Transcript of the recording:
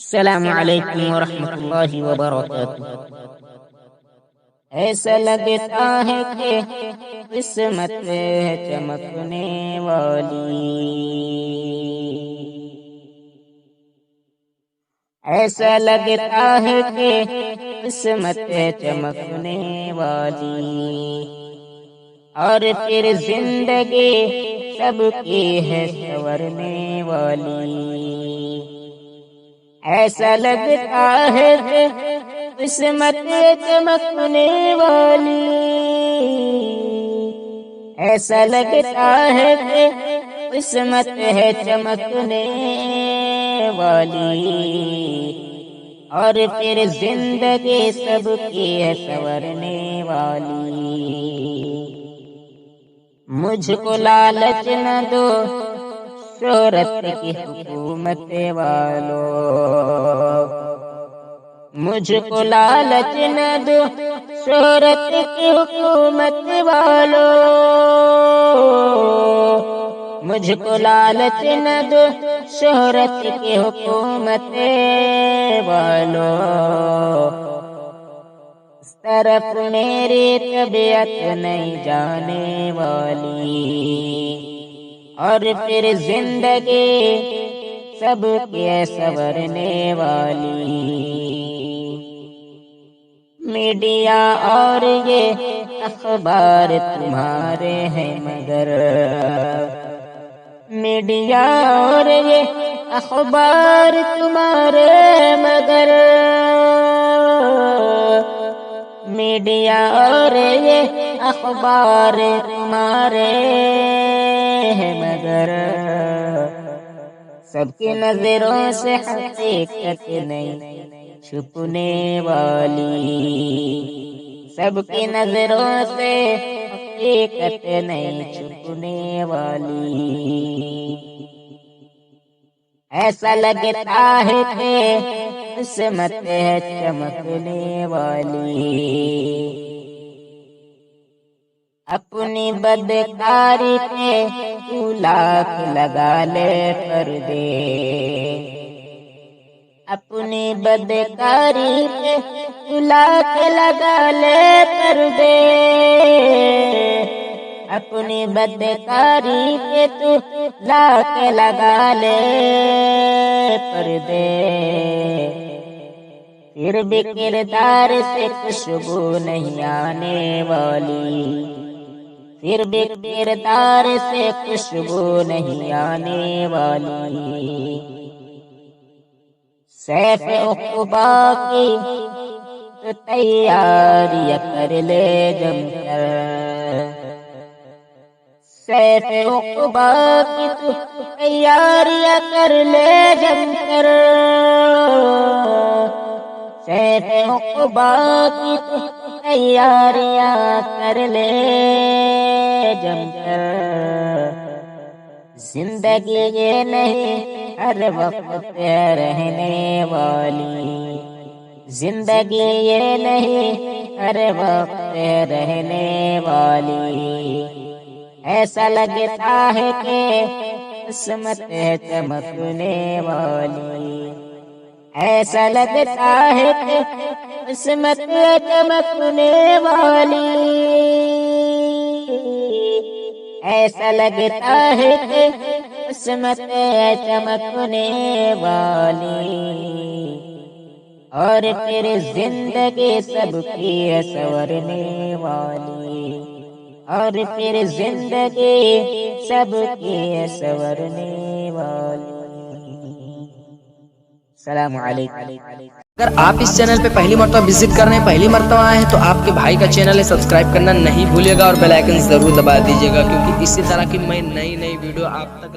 السلام علیکم ورحمۃ اللہ وبرکاتہ۔ ایسا لگتا ہے کہ قسمت ہے چمکنے والی، ایسا لگتا ہے کہ قسمت ہے چمکنے والی، اور پھر زندگی سب کی ہے سنورنے والی۔ ایسا لگتا ہے کہ قسمت ہے چمکنے والی، ایسا لگتا ہے کہ قسمت ہے چمکنے والی، اور پھر زندگی سب کی ہے سنورنے والی۔ مجھ کو لالچ نہ دو شہرت کی حکومت والو، مجھ کو لالچ نہ دو شہرت کی حکومت والو، مجھ کو لالچ نہ دو شہرت کی حکومت والو۔ اس طرف میری طبیعت نہیں جانے والی، اور پھر زندگی سب کے سنورنے والی۔ میڈیا اور یہ اخبار تمہارے ہیں مگر، میڈیا اور یہ اخبار تمہارے مگر، میڈیا اور یہ اخبار تمہارے ہیں مگر، سب کی نظروں سے حقیقت نہیں چھپنے والی، سب کی نظروں سے حقیقت نہیں چھپنے والی۔ ایسا لگتا ہے کہ قسمت ہے چمکنے والی، اپنی بدکاری پہ تو لاکھ لگا لے پردے، اپنی بدکاری پہ تو لاکھ لگا لے پردے، اپنی بدکاری پہ تو لاکھ لگا لے پردے، پھر بھی کردار سے خوشبو نہیں آنے والی، پھر بھی کردار سے خوشبو نہیں آنے والی۔ سیف عقبہ کی تو تیاریاں کر لے جم کر، سیف عقبہ کی تو تیاریاں کر لے جم کر، سیف عقبہ کی تو تیاریاں کر لے جم کر۔ زندگی یہ نہیں ہر وقت رہنے والی، زندگی یہ نہیں ہر وقت رہنے والی۔ ایسا لگتا ہے کہ قسمت ہے چمکنے والی، ایسا لگتا ہے کہ قسمت ہے چمکنے والی، ایسا لگتا ہے کہ قسمت ہے چمکنے والی، اور پھر زندگی سب کی ہے سنورنے والی، اور پھر زندگی سب کی ہے سنورنے والی۔ السلام علیکم۔ اگر آپ اس چینل پہ پہلی مرتبہ وزٹ کر رہے ہیں، پہلی مرتبہ آئے ہیں، تو آپ کے بھائی کا چینل ہے، سبسکرائب کرنا نہیں بھولیے گا، اور بیل آئیکن ضرور دبا دیجیے گا، کیونکہ اسی طرح کی میں نئی ویڈیو آپ تک